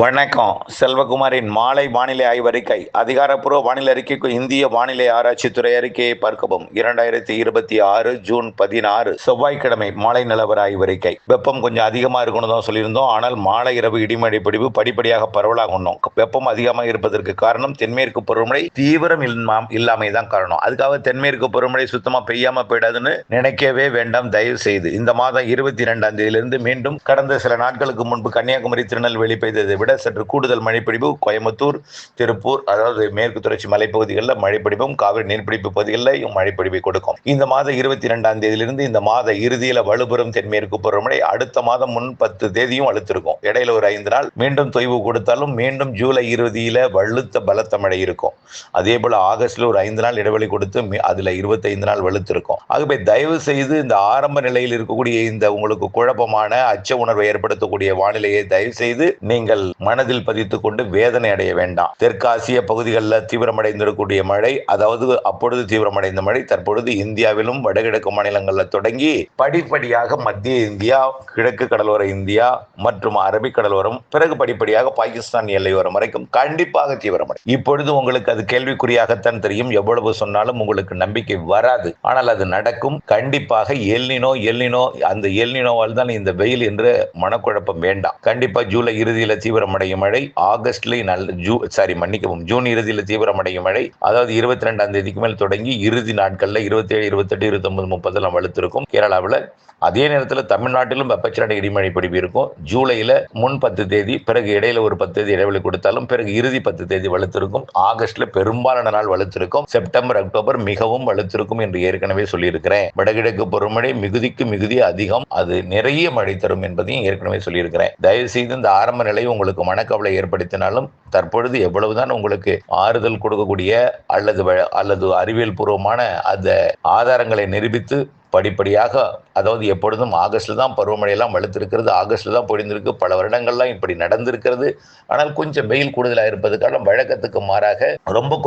வணக்கம். செல்வகுமாரின் மாலை வானிலை ஆய்வறிக்கை. அதிகாரப்பூர்வ வானிலை அறிக்கைக்கு இந்திய வானிலை ஆராய்ச்சித்துறை அறிக்கையை பார்க்கவும். 2026 ஜூன் 16 செவ்வாய்க்கிழமை மாலை நிலவர ஆய்வறிக்கை. வெப்பம் கொஞ்சம் அதிகமா இருக்கணும் தான் சொல்லியிருந்தோம். ஆனால் மாலை இரவு இடிமழை பொழிவு படிப்படியாக பரவலாகணும். வெப்பம் அதிகமாக இருப்பதற்கு காரணம் தென்மேற்கு பருவமழை தீவிரம் இல்லாமை தான் காரணம். அதுக்காக தென்மேற்கு பருவமழை சுத்தமா பெய்யாம போயிடாதுன்னு நினைக்கவே வேண்டாம் தயவு செய்து. இந்த மாதம் 22ஆம் தேதியிலிருந்து மீண்டும் கடந்த சில நாட்களுக்கு முன்பு கன்னியாகுமரி, திருநெல்வேலி பெய்ததை விட சற்று கூடுதல் மழைப்பிடிப்பு கோயம்புத்தூர், திருப்பூர், அதாவது மேற்கு தொடர்ச்சி மலைப்பகுதிகளில் மழைப்பிடிப்பும், காவிரி நீர்பிடிப்பு பகுதிகளில் மழைப்பிடிப்பை கொடுக்கும். இந்த மாதம் 22ஆம் தேதியிலிருந்து இந்த மாத இறுதியில் வலுப்பெறும் தென்மேற்கு பருவமழை அடுத்த மாதம் முன் 10 தேதியும் அழுத்திருக்கும். இடையில ஒரு 5 நாள் மீண்டும் தொய்வு கொடுத்தாலும் மீண்டும் ஜூலை 20 வலுத்த பலத்த மழை இருக்கும். அதே போல ஆகஸ்ட்ல ஒரு 5 நாள் இடைவெளி கொடுத்து அதுல 25 நாள் வலுத்திருக்கும். ஆகவே தயவு செய்து இந்த ஆரம்ப நிலையில் இருக்கக்கூடிய இந்த உங்களுக்கு குழப்பமான அச்ச உணர்வை ஏற்படுத்தக்கூடிய வானிலையை தயவு செய்து நீங்கள் மனதில் பதித்துக் கொண்டு வேதனை அடைய வேண்டாம். தெற்காசிய பகுதிகளில் தீவிரமடைந்திருக்கக்கூடிய மழை, அதாவது அப்பொழுது தீவிரமடைந்த மழை தற்பொழுது இந்தியாவிலும் வடகிழக்கு மாநிலங்களில் தொடங்கி படிப்படியாக மத்திய இந்தியா, கிழக்கு கடலோர இந்தியா மற்றும் அரபிக் கடலோரம், பிறகு படிப்படியாக பாகிஸ்தான் எல்லையோரம் வரைக்கும் கண்டிப்பாக தீவிரமடையும். இப்பொழுது உங்களுக்கு அது கேள்விக்குறியாகத்தான் தெரியும். எவ்வளவு சொன்னாலும் உங்களுக்கு நம்பிக்கை வராது. ஆனால் அது நடக்கும் கண்டிப்பாக. எல்னினோ அந்த எல்னினோவால் தான் இந்த வெயில் என்று மனக்குழப்பம் வேண்டாம். கண்டிப்பா ஜூலை இறுதியில் தீவிரமடையும் மழை, ஜூன் இறுதியில் தீவிரமடையும் மழை, அதாவது 22ஆம் தேதிக்கு மேல் தொடங்கி இறுதி நாட்கள்ல 27, 28, 29, 30 வலுத்திருக்கும் கேரளாவில். அதே நேரத்தில் தமிழ்நாட்டிலும் வெப்பச்சலன இடிமழை பொழிவு இருக்கும். ஜூலையில் முன் 10 தேதி, பிறகு இடையில ஒரு 10 தேதி இடைவெளி கொடுத்தாலும் பிறகு இறுதி 10 தேதி வலுத்திருக்கும். ஆகஸ்ட்ல பெரும்பாலான நாள் வலுத்திருக்கும். செப்டம்பர், அக்டோபர் மிகவும் வலுத்திருக்கும் என்று ஏற்கனவே சொல்லியிருக்கிறேன். வடகிழக்கு பருவமழை மிகுதிக்கு மிகுதி அதிகம், அது நிறைய மழை தரும் என்பதையும் ஏற்கனவே சொல்லியிருக்கிறேன். தயவு செய்து இந்த ஆரம்ப நிலை உங்களுக்கு மனக்கவலை ஏற்படுத்தினாலும் தற்பொழுது எவ்வளவுதான் உங்களுக்கு ஆறுதல் கொடுக்கக்கூடிய அல்லது அறிவியல் பூர்வமான அந்த ஆதாரங்களை நிரூபித்து படிப்படியாக, அதாவது எப்பொழுதும் ஆகஸ்ட்ல தான் பருவமழையெல்லாம் வலுத்திருக்கிறது, ஆகஸ்ட்ல தான் பொழிந்திருக்கு, பல வருடங்கள்லாம் இப்படி நடந்திருக்கிறது. ஆனால் கொஞ்சம் வெயில் கூடுதலாக இருப்பதற்கான வழக்கத்துக்கு மாறாக ரொம்ப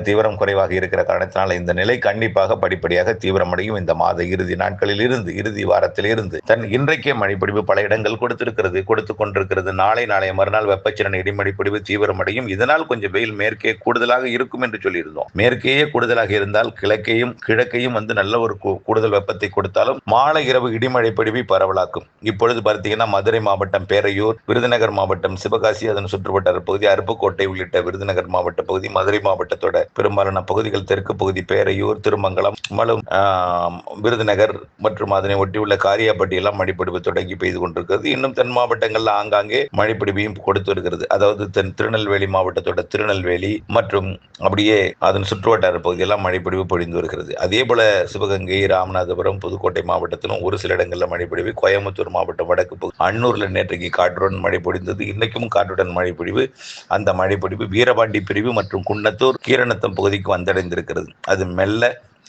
தீவிரம் குறைவாக இருக்கிற காரணத்தினால இந்த நிலை கண்டிப்பாக படிப்படியாக தீவிரமடையும். இந்த மாத இறுதி நாட்களில் இருந்து, இறுதி வாரத்தில் இருந்து இன்றைக்கே மழைப்பொழிவு பல இடங்கள் கொடுத்து கொண்டிருக்கிறது. நாளைய மறுநாள் வெப்பச்சலன இடிமழை பொழிவு தீவிரமடையும். இதனால் கொஞ்சம் வெயில் மேற்கே கூடுதலாக இருக்கும் என்று சொல்லியிருந்தோம். மேற்கேயே கூடுதலாக இருந்தால் கிழக்கையும் நல்ல ஒரு கூடுதல் வெப்பத்தை கொடுத்தாலும் மாலை இரவு இடிமழை பொழிவை பரவலாக்கும். இப்பொழுது பார்த்தீங்கன்னா மதுரை மாவட்டம் பேரையூர், விருதுநகர் மாவட்டம் சிவகாசி, அதன் சுற்றுவட்டார பகுதி, அருப்புக்கோட்டை உள்ளிட்ட விருதுநகர் மாவட்ட பகுதி, மதுரை மாவட்டத்தோட பெரும்பாலான பகுதிகள், தெற்கு பகுதி பேரையூர், திருமங்கலம், விருதுநகர் மற்றும் அதனை ஒட்டியுள்ள காரியாப்பட்டி எல்லாம் மழைப்பொழிவு தொடங்கி பெய்து கொண்டிருக்கிறது. இன்னும் தென் மாவட்டங்கள்ல ஆங்காங்கே மழைப்பொழிவையும் கொடுத்து வருகிறது. அதாவது திருநெல்வேலி மாவட்டத்தோட திருநெல்வேலி மற்றும் அப்படியே அதன் சுற்றுவட்டார பகுதியெல்லாம் மழைப்பொழிவு பொழிந்து வருகிறது. அதே போல சிவகங்கை, ராமநாதபுரம், புதுக்கோட்டை மாவட்டத்திலும் ஒரு சில இடங்களில் மழை பொழிவு. கோயம்புத்தூர் மாவட்டம் வடக்கு பகுதி அன்னூர்ல நேற்றைக்கு காற்றுடன் மழை பொழிந்தது. இன்னைக்கும் காற்றுடன் மழை பொழிவு. அந்த மழை பொழிவு வீரபாண்டி பிரிவு மற்றும் குன்னத்தூர், கீரநத்தம் பகுதிக்கு வந்தடைந்திருக்கிறது.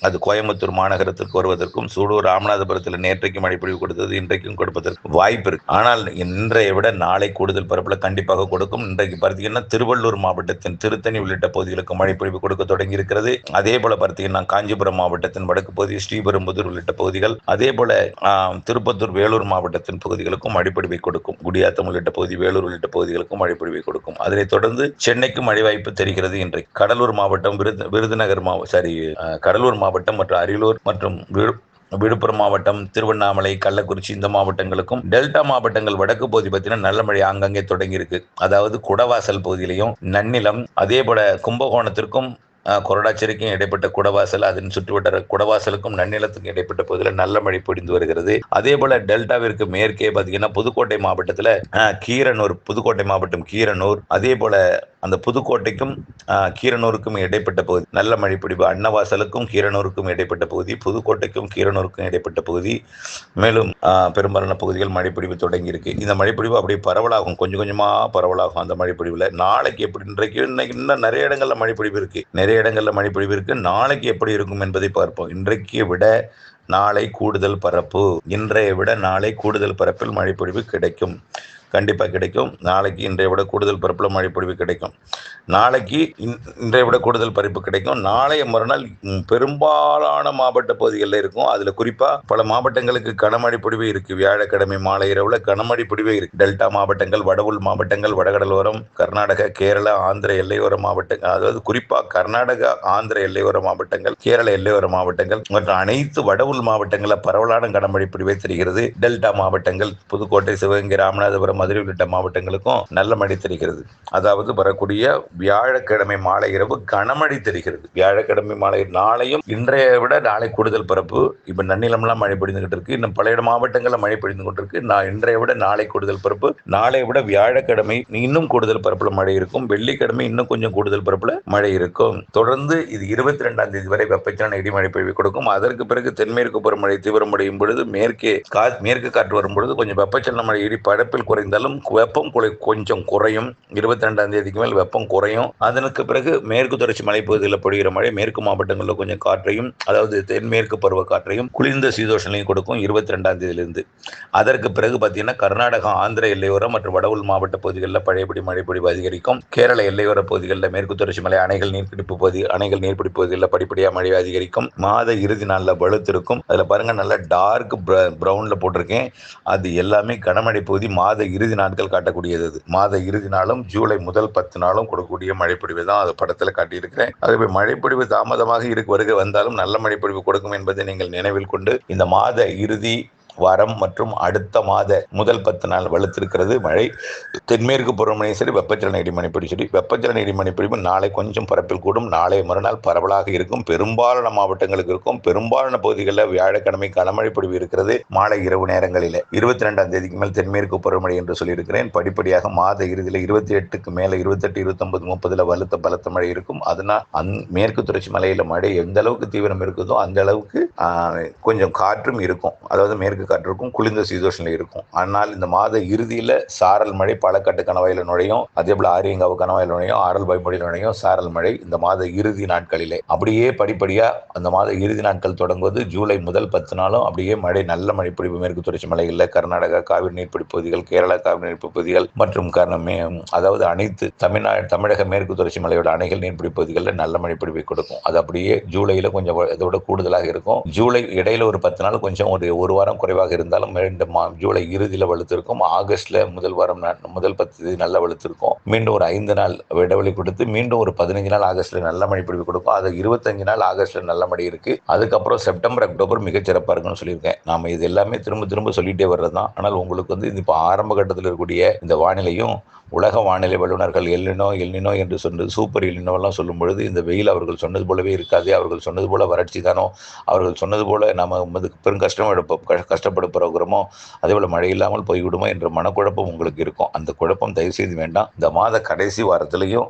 அது கோயம்புத்தூர் மாநகரத்திற்கு வருவதற்கும், சூலூர், ராமநாதபுரத்தில் நேற்றைக்கு மழைப்பொழிவு கொடுத்தது, இன்றைக்கும் கொடுப்பதற்கு வாய்ப்பு இருக்கு. ஆனால் இன்றைய விட நாளை கூடுதல் பரப்புல கண்டிப்பாக கொடுக்கும். இன்றைக்கு பார்த்தீங்கன்னா திருவள்ளூர் மாவட்டத்தின் திருத்தணி உள்ளிட்ட பகுதிகளுக்கு மழைப்பொழிவு கொடுக்க தொடங்கி இருக்கிறது. அதே போல பார்த்தீங்கன்னா காஞ்சிபுரம் மாவட்டத்தின் வடக்கு பகுதி, ஸ்ரீபெரும்புதூர் உள்ளிட்ட பகுதிகள், அதே போல திருப்பத்தூர், வேலூர் மாவட்டத்தின் பகுதிகளுக்கும் மழைப்பொழிவை கொடுக்கும். குடியாத்தம் உள்ளிட்ட பகுதி, வேலூர் உள்ளிட்ட பகுதிகளுக்கும் மழைப்பொழிவை கொடுக்கும். அதனைத் தொடர்ந்து சென்னைக்கு மழை வாய்ப்பு தெரிகிறது. இன்றைக்கு கடலூர் மாவட்டம், கடலூர் மாவட்டம் மற்றும் அரியலூர் மற்றும் விழுப்புரம் மாவட்டம், திருவண்ணாமலை, கள்ளக்குறிச்சி இந்த மாவட்டங்களுக்கும், டெல்டா மாவட்டங்கள் வடக்கு பகுதி பார்த்தீங்கன்னா நல்ல மழை ஆங்காங்கே தொடங்கி இருக்கு. அதாவது குடவாசல் பகுதியிலையும், நன்னிலம், அதே போல கும்பகோணத்திற்கும் கொரடாச்சேரிக்கும் இடைப்பட்ட குடவாசல், அதன் சுற்றுவட்டார குடவாசலுக்கும் நன்னிலத்துக்கும் இடைப்பட்ட பகுதியில் நல்ல மழை பொழிந்து வருகிறது. அதே போல டெல்டாவிற்கு மேற்கே பார்த்தீங்கன்னா புதுக்கோட்டை மாவட்டத்தில் புதுக்கோட்டை மாவட்டம் கீரனூர், அதே போல அந்த புதுக்கோட்டைக்கும் கீரனூருக்கும் இடைப்பட்ட பகுதி நல்ல மழை பொழிவு. அன்னவாசலுக்கும் கீரனூருக்கும் இடைப்பட்ட பகுதி, புதுக்கோட்டைக்கும் கீரனூருக்கும் இடைப்பட்ட பகுதி, மேலும் பெரும்பாலான பகுதிகள் மழைப்பொழிவு தொடங்கி இருக்கு. இந்த மழைப்பொழிவு அப்படியே பரவலாகும், கொஞ்சம் கொஞ்சமா பரவலாகும். அந்த மழைப்பொழிவுல நாளைக்கு எப்படி, இன்னைக்கு இன்னும் நிறைய இடங்கள்ல மழைப்பொழிவு இருக்கு. நாளைக்கு எப்படி இருக்கும் என்பதை பார்ப்போம். இன்றைக்கு விட நாளை கூடுதல் பரப்பு, இன்றைய விட நாளை கூடுதல் பரப்பில் மழைப்பொழிவு கிடைக்கும். கண்டிப்பாக கிடைக்கும். நாளைக்கு இன்றைய விட கூடுதல் பரப்பில் மழை பொழிவு கிடைக்கும். நாளைக்கு இன்றைய விட கூடுதல் பரப்பு கிடைக்கும். நாளைய மறுநாள் பெரும்பாலான மாவட்ட பகுதிகளில் இருக்கும். அதில் குறிப்பாக பல மாவட்டங்களுக்கு கனமழை பொழிவு இருக்கு. வியாழக்கிழமை மாலை இரவுல கனமழை பொழிவே இருக்கு. டெல்டா மாவட்டங்கள், வடவுள் மாவட்டங்கள், வடகடலோரம், கர்நாடகா, கேரளா, ஆந்திர எல்லையோர மாவட்டங்கள், அதாவது குறிப்பாக கர்நாடகா, ஆந்திர எல்லையோர மாவட்டங்கள், கேரள எல்லையோர மாவட்டங்கள் மற்றும் அனைத்து வடவுள் மாவட்டங்களில் பரவலான கனமழை பொழிவே தெரிகிறது. டெல்டா மாவட்டங்கள், புதுக்கோட்டை, சிவகங்கை, ராமநாதபுரம், மதுரை உள்ளிட்ட மாவட்டங்களுக்கும் நல்ல மழை தெரிகிறது. அதாவது வரக்கூடிய வியாழக்கிழமை மாலை இரவு கனமழை தெரிகிறது. வியாழக்கிழமை மாலை நாளையும் இன்றைய விட நாளை கூடுதல் பரப்பு. இப்ப நன்னிலம்லாம் மழை பொழிந்துகிட்டு இருக்கு. இன்னும் பல மாவட்டங்களில் மழை பொழிந்து கொண்டிருக்கு. இன்றைய விட நாளை கூடுதல் பரப்பு. நாளை விட வியாழக்கிழமை இன்னும் கூடுதல் பரப்புல மழை இருக்கும். வெள்ளிக்கிழமை இன்னும் கொஞ்சம் கூடுதல் பரப்புல மழை இருக்கும். தொடர்ந்து இது 22ஆம் தேதி வரை வெப்பச்சலன இடிமழை பொழிவு கொடுக்கும். அதற்கு பிறகு தென்மேற்கு பருவமழை தீவிரமடையும் பொழுது மேற்கு காற்று வரும் பொழுது கொஞ்சம் வெப்பச்சலன மழை இடி பரப்பில் குறைந்தாலும் வெப்பம் கொஞ்சம் குறையும். 22ஆம் தேதிக்கு மேல் வெப்பம் குறையும். அதற்கு பிறகு மேற்கு தொடர்ச்சி மலைப்பகுதியில் பொழிகிற மழை மேற்கு மாவட்டங்களில் கொஞ்சம் காற்றையும், அதாவது தென்மேற்கு பருவ காற்றையும் குளிர்ந்த சீதோஷனையும் கொடுக்கும் 22ஆம் தேதியிலிருந்து. அதற்கு பிறகு பார்த்தீங்கன்னா கர்நாடகா, ஆந்திர எல்லையோர மற்றும் வடவுள் மாவட்ட பகுதிகளில் பழையபடி மழை பொழிவு அதிகரிக்கும். கேரள எல்லையோர பகுதிகளில் மேற்கு தொடர்ச்சி மலை அணைகள் நீர்பிடிப்பு பகுதிகளில் படிப்படியாக மழை அதிகரிக்கும். மாத இறுதி நாளில் வலுத்திருக்கும். அதில் பாருங்க நல்ல டார்க் பிரவுன்ல போட்டிருக்கேன். அது எல்லாமே கனமழை பகுதி. மாத இறுதி நாட்கள் காட்டக்கூடியது. மாத இறுதி நாளும் ஜூலை முதல் 10 நாளும் கொடுக்கக்கூடிய மழைப்பொழிவு தான் அது படத்தில் காட்டியிருக்கிறேன். ஆகவே மழைப்பொழிவு தாமதமாக வருகை வந்தாலும் நல்ல மழைப்பொழிவு கொடுக்கும் என்பதை நீங்கள் நினைவில் கொண்டு இந்த மாத இறுதி வாரம் மற்றும் அடுத்த மாத முதல் 10 நாள் வலுத்திருக்கிறது மழை. தென்மேற்கு பருவமழை சரி, வெப்பச்சலன இடிமழை சரி. வெப்பச்சலன இடிமழை பொழிவு நாளை கொஞ்சம் பரப்பில் கூடும். நாளை மறுநாள் பரவலாக இருக்கும். பெரும்பாலான மாவட்டங்களுக்கு இருக்கும். பெரும்பாலான பகுதிகளில் வியாழக்கிழமை கனமழை பொழிவு இருக்கிறது மாலை இரவு நேரங்களில். 22ஆம் தேதிக்கு மேல் தென்மேற்கு பருவமழை என்று சொல்லியிருக்கிறேன். படிப்படியாக மாத இறுதியில் 28க்கு மேல 28, 29, 30 பலத்த மழை இருக்கும். அதனால் மேற்கு தொடர்ச்சி மலையில மழை எந்த அளவுக்கு தீவிரம் இருக்குதோ அந்த அளவுக்கு கொஞ்சம் காற்றும் இருக்கும். அதாவது மேற்கு காற்றுக்கும் குளிர்ந்த சீதோஷனில் இருக்கும். ஆனால் இந்த மாத இறுதியில் சாரல் மழை பாலக்காட்டு கணவாயில நுழையும். அதே போல ஆரியங்காவு கணவாயில் நுழையும். ஆரல் பைமொழியில் நுழையும் சாரல் மழை இந்த மாத இறுதி நாட்களிலே. அப்படியே படிப்படியா அந்த மாத இறுதி நாட்கள் தொடங்குவது ஜூலை முதல் 10 நாளும் அப்படியே மழை, நல்ல மழை பொழிவு மேற்கு தொடர்ச்சி மலைகளில் கர்நாடகா காவிரி நீர்பிடிப்பு பகுதிகள், கேரளா காவிரி நீர்பிடிப்பு பகுதிகள் மற்றும் அதாவது அனைத்து தமிழக மேற்கு தொடர்ச்சி மலையோட அணைகள் நீர்பிடிப்பு பகுதிகளில் நல்ல மழை பொழிவை கொடுக்கும். அது அப்படியே ஜூலையில கொஞ்சம் இதோட கூடுதலாக இருக்கும். ஜூலை இடையில ஒரு 10 நாள் கொஞ்சம் ஒரு வாரம் குறைவாக இருந்தாலும் ஜூலை இறுதியில் வலுத்திருக்கும். ஆகஸ்ட்ல முதல் 10 நல்ல வலுத்திருக்கும். மீண்டும் ஒரு 5 நாள் இடைவெளி கொடுத்து மீண்டும் ஒரு 15 நாள் ஆகஸ்ட்ல நல்ல மழை பொழிவு கொடுக்கும். அது 25 நாள் ஆகஸ்ட்ல நல்ல மழை இருக்கு. அதுக்கப்புறம் செப்டம்பர், அக்டோபர் மிகச்சிறப்பாக இருக்குன்னு சொல்லியிருக்கேன். நாம இது எல்லாமே திரும்ப சொல்லிட்டே வர்றதுதான். ஆனால் உங்களுக்கு இப்போ ஆரம்ப கட்டத்தில் இருக்கக்கூடிய இந்த வானிலையும் உலக வானிலை வல்லுநர்கள் எல்னினோ என்று சொன்னது சூப்பர் எல்னினோலாம் சொல்லும் பொழுது இந்த வெயில் அவர்கள் சொன்னது போலவே இருக்காது. அவர்கள் சொன்னது போல வறட்சி தானோ, அவர்கள் சொன்னது போல நம்ம பெரும் கஷ்டப்பட போகிறோமோ, அதே போல மழை இல்லாமல் போய்விடுமோ என்ற மனக்குழப்பம் உங்களுக்கு இருக்கும். அந்த குழப்பம் தயவு செய்து வேண்டாம். இந்த மாத கடைசி வாரத்திலையும்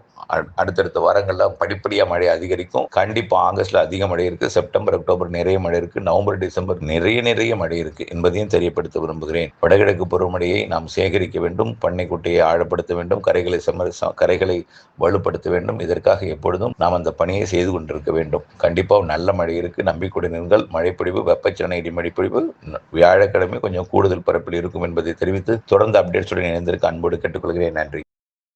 அடுத்தடுத்த வாரங்கள்ல படிப்படியாக மழை அதிகரிக்கும். கண்டிப்பா ஆகஸ்ட்ல அதிக மழை இருக்கு. செப்டம்பர், அக்டோபர் நிறைய மழை இருக்கு. நவம்பர், டிசம்பர் நிறைய மழை இருக்கு என்பதையும் தெரியப்படுத்த விரும்புகிறேன். வடகிழக்கு பருவமழையை நாம் சேகரிக்க வேண்டும். பண்ணைக்குட்டையை ஆழப்படுத்த வேண்டும். கரைகளை வலுப்படுத்த வேண்டும். இதற்காக எப்பொழுதும் நாம் அந்த பணியை செய்து கொண்டிருக்க வேண்டும். கண்டிப்பாக நல்ல மழை இருக்கு. நம்பிக்கையுடன் இருங்கள். மழைப்பொழிவு, வெப்பச்சலன இடிமழை பொழிவு வியாழக்கிழமை கொஞ்சம் கூடுதல் பரப்பில் இருக்கும் என்பதை தெரிவித்து தொடர்ந்து அப்டேட்ஸுடன் இணைந்திருக்க அன்போடு கேட்டுக்கொள்கிறேன். நன்றி.